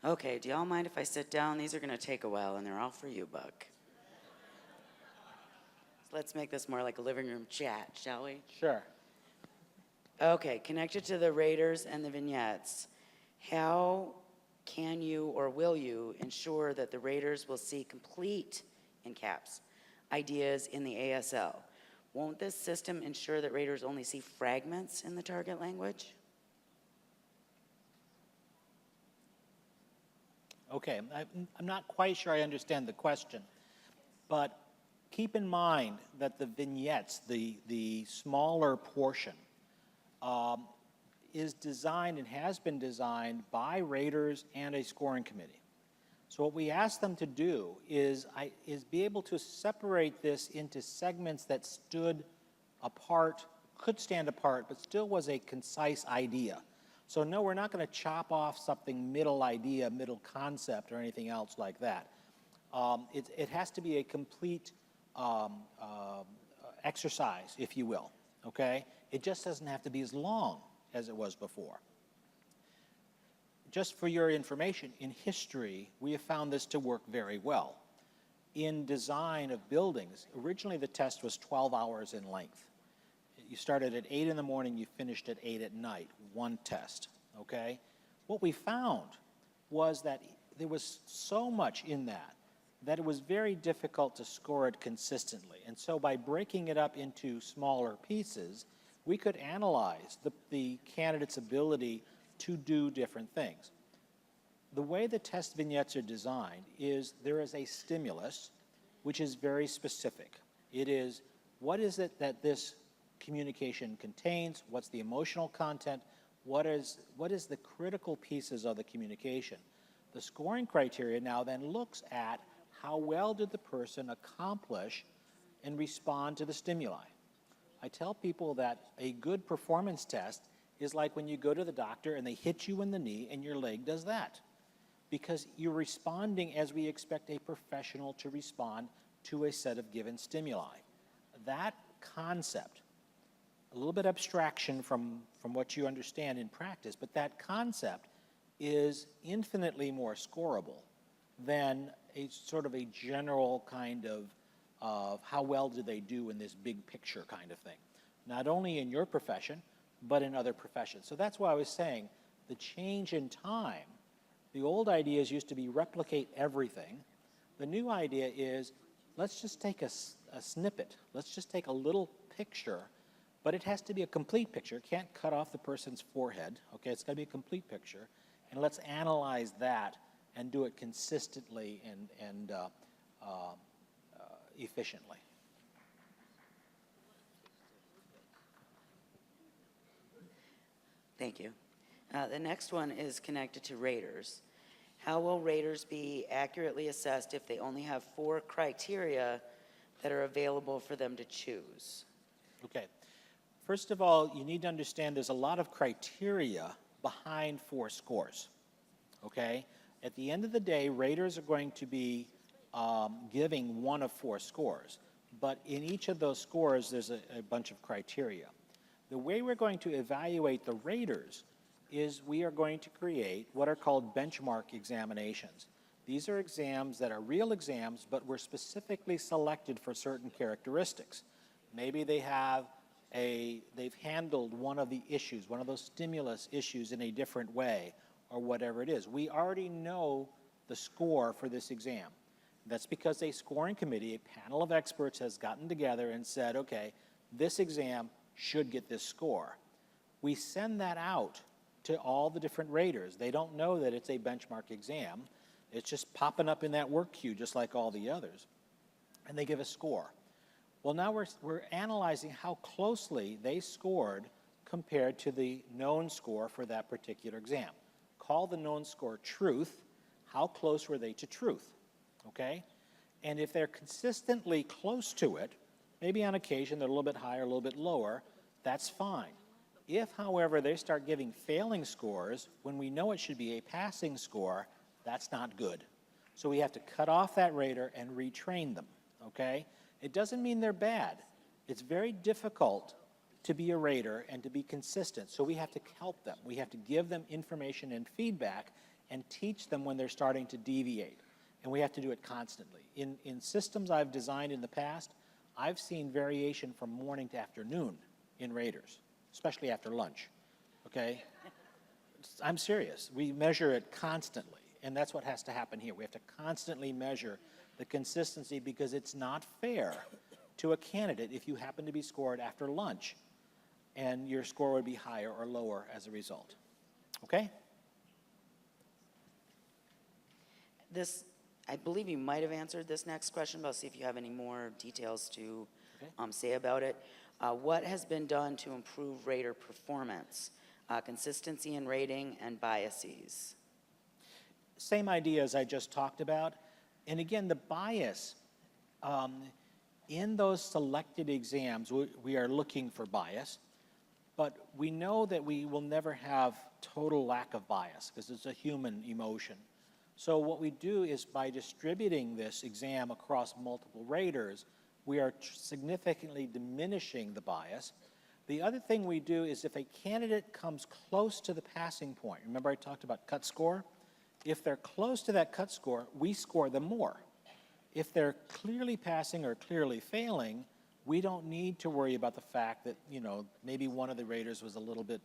Okay, do y'all mind if I sit down? These are going to take a while, and they're all for you, Buck. So let's make this more like a living room chat, shall we? Sure. Okay, connected to the Raiders and the vignettes, how can you or will you ensure that the Raiders will see complete, in caps, ideas in the ASL? Won't this system ensure that Raiders only see fragments in the target language? Okay, I'm not quite sure I understand the question, but keep in mind that the vignettes, the smaller portion, is designed and has been designed by raters and a scoring committee. So what we ask them to do is be able to separate this into segments that stood apart, could stand apart, but still was a concise idea. So no, we're not going to chop off something middle idea, middle concept, or anything else like that. It has to be a complete exercise, if you will, okay? It just doesn't have to be as long as it was before. Just for your information, in history, we have found this to work very well. In design of buildings, originally the test was 12 hours in length. You started at 8 in the morning, you finished at 8 at night, one test, okay? What we found was that there was so much in that it was very difficult to score it consistently. And so by breaking it up into smaller pieces, we could analyze the candidate's ability to do different things. The way the test vignettes are designed is there is a stimulus which is very specific. It is, what is it that this communication contains? What's the emotional content? What is the critical pieces of the communication? The scoring criteria now then looks at how well did the person accomplish and respond to the stimuli. I tell people that a good performance test is like when you go to the doctor and they hit you in the knee and your leg does that, because you're responding as we expect a professional to respond to a set of given stimuli. That concept, a little bit abstraction from what you understand in practice, but that concept is infinitely more scorable than a sort of a general kind of how well do they do in this big picture kind of thing. Not only in your profession, but in other professions. So that's why I was saying the change in time, the old ideas used to be replicate everything. The new idea is let's just take a snippet. Let's just take a little picture, but it has to be a complete picture. It can't cut off the person's forehead, okay? It's got to be a complete picture. And let's analyze that and do it consistently and efficiently. Thank you. The next one is connected to raters. How will raters be accurately assessed if they only have 4 criteria that are available for them to choose? Okay. First of all, you need to understand there's a lot of criteria behind 4 scores, okay? At the end of the day, raters are going to be giving one of 4 scores, but in each of those scores, there's a bunch of criteria. The way we're going to evaluate the raters is we are going to create what are called benchmark examinations. These are exams that are real exams, but were specifically selected for certain characteristics. Maybe they've handled one of the issues, one of those stimulus issues in a different way, or whatever it is. We already know the score for this exam. That's because a scoring committee, a panel of experts, has gotten together and said, okay, this exam should get this score. We send that out to all the different raters. They don't know that it's a benchmark exam. It's just popping up in that work queue just like all the others. And they give a score. Well, now we're analyzing how closely they scored compared to the known score for that particular exam. Call the known score truth. How close were they to truth? Okay? And if they're consistently close to it, maybe on occasion they're a little bit higher, a little bit lower, that's fine. If, however, they start giving failing scores when we know it should be a passing score, that's not good. So we have to cut off that rater and retrain them, okay? It doesn't mean they're bad. It's very difficult to be a rater and to be consistent, so we have to help them. We have to give them information and feedback and teach them when they're starting to deviate. And we have to do it constantly. In systems I've designed in the past, I've seen variation from morning to afternoon in raters, especially after lunch, okay? I'm serious. We measure it constantly, and that's what has to happen here. We have to constantly measure the consistency because it's not fair to a candidate if you happen to be scored after lunch and your score would be higher or lower as a result. Okay? This, I believe you might have answered this next question, but I'll see if you have any more details to say about it. What has been done to improve rater performance, consistency in rating, and biases? Same idea as I just talked about. And again, the bias, in those selected exams, we are looking for bias, but we know that we will never have total lack of bias because it's a human emotion. So what we do is by distributing this exam across multiple raters, we are significantly diminishing the bias. The other thing we do is if a candidate comes close to the passing point, remember I talked about cut score? If they're close to that cut score, we score them more. If they're clearly passing or clearly failing, we don't need to worry about the fact that, you know, maybe one of the raters was a little bit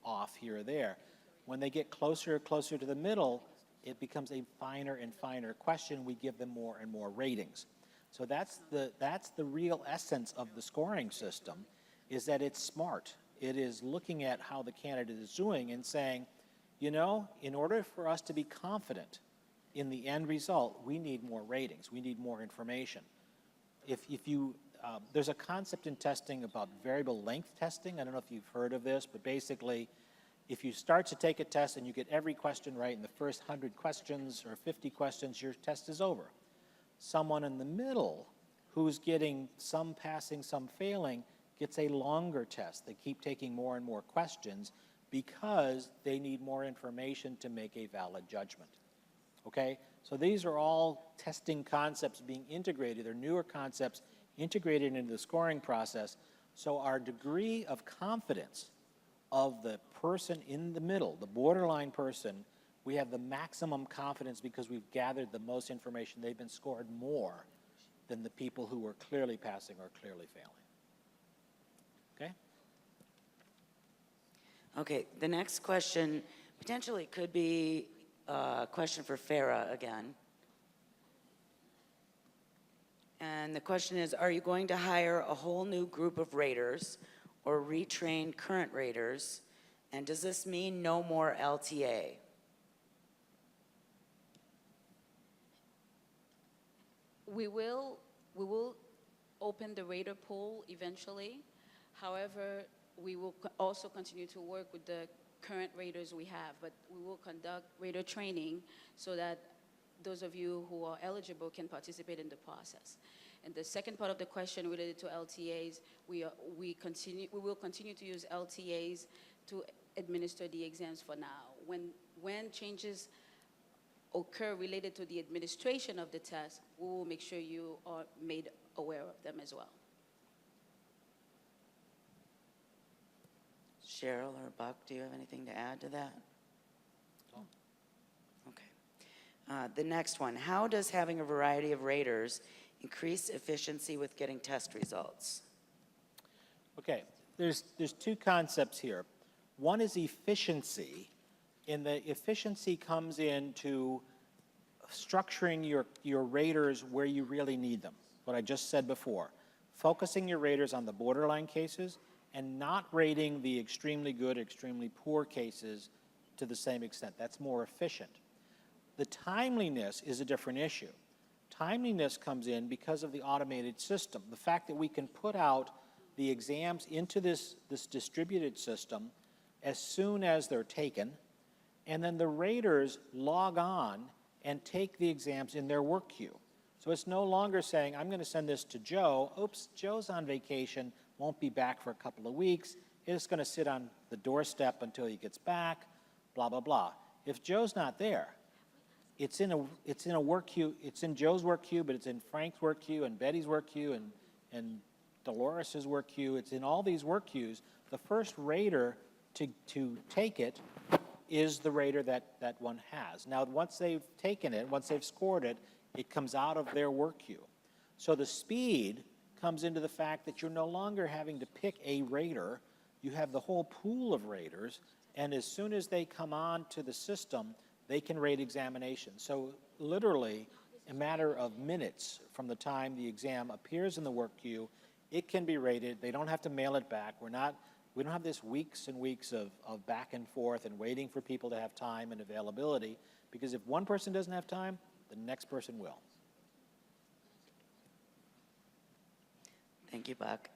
off here or there. When they get closer and closer to the middle, it becomes a finer and finer question. We give them more and more ratings. So that's the real essence of the scoring system, is that it's smart. It is looking at how the candidate is doing and saying, you know, in order for us to be confident in the end result, we need more ratings. We need more information. There's a concept in testing about variable length testing. I don't know if you've heard of this, but basically, if you start to take a test and you get every question right in the first 100 questions or 50 questions, your test is over. Someone in the middle who's getting some passing, some failing, gets a longer test. They keep taking more and more questions because they need more information to make a valid judgment. Okay? So these are all testing concepts being integrated. They're newer concepts integrated into the scoring process. So our degree of confidence of the person in the middle, the borderline person, we have the maximum confidence because we've gathered the most information. They've been scored more than the people who were clearly passing or clearly failing. Okay? Okay, the next question potentially could be a question for Farah again. And the question is, are you going to hire a whole new group of raters or retrain current raters? And does this mean no more LTA? We will open the rater pool eventually. However, we will also continue to work with the current raters we have, but we will conduct rater training so that those of you who are eligible can participate in the process. And the second part of the question related to LTAs, we will continue to use LTAs to administer the exams for now. When changes occur related to the administration of the test, we will make sure you are made aware of them as well. Cheryl or Buck, do you have anything to add to that? No. Okay. The next one, how does having a variety of raters increase efficiency with getting test results? Okay, there's two concepts here. One is efficiency, and the efficiency comes into structuring your raters where you really need them, what I just said before. Focusing your raters on the borderline cases and not rating the extremely good, extremely poor cases to the same extent. That's more efficient. The timeliness is a different issue. Timeliness comes in because of the automated system. The fact that we can put out the exams into this distributed system as soon as they're taken, and then the raters log on and take the exams in their work queue. So it's no longer saying, I'm going to send this to Joe. Oops, Joe's on vacation, won't be back for a couple of weeks. It's going to sit on the doorstep until he gets back, blah, blah, blah. If Joe's not there, it's in a work queue. It's in Joe's work queue, but it's in Frank's work queue and Betty's work queue and Dolores's work queue. It's in all these work queues. The first rater to take it is the rater that one has. Now, once they've taken it, once they've scored it, it comes out of their work queue. So the speed comes into the fact that you're no longer having to pick a rater. You have the whole pool of raters, and as soon as they come on to the system, they can rate examinations. So literally, a matter of minutes from the time the exam appears in the work queue, it can be rated. They don't have to mail it back. We don't have this weeks and weeks of back and forth and waiting for people to have time and availability, because if one person doesn't have time, the next person will. Thank you, Buck.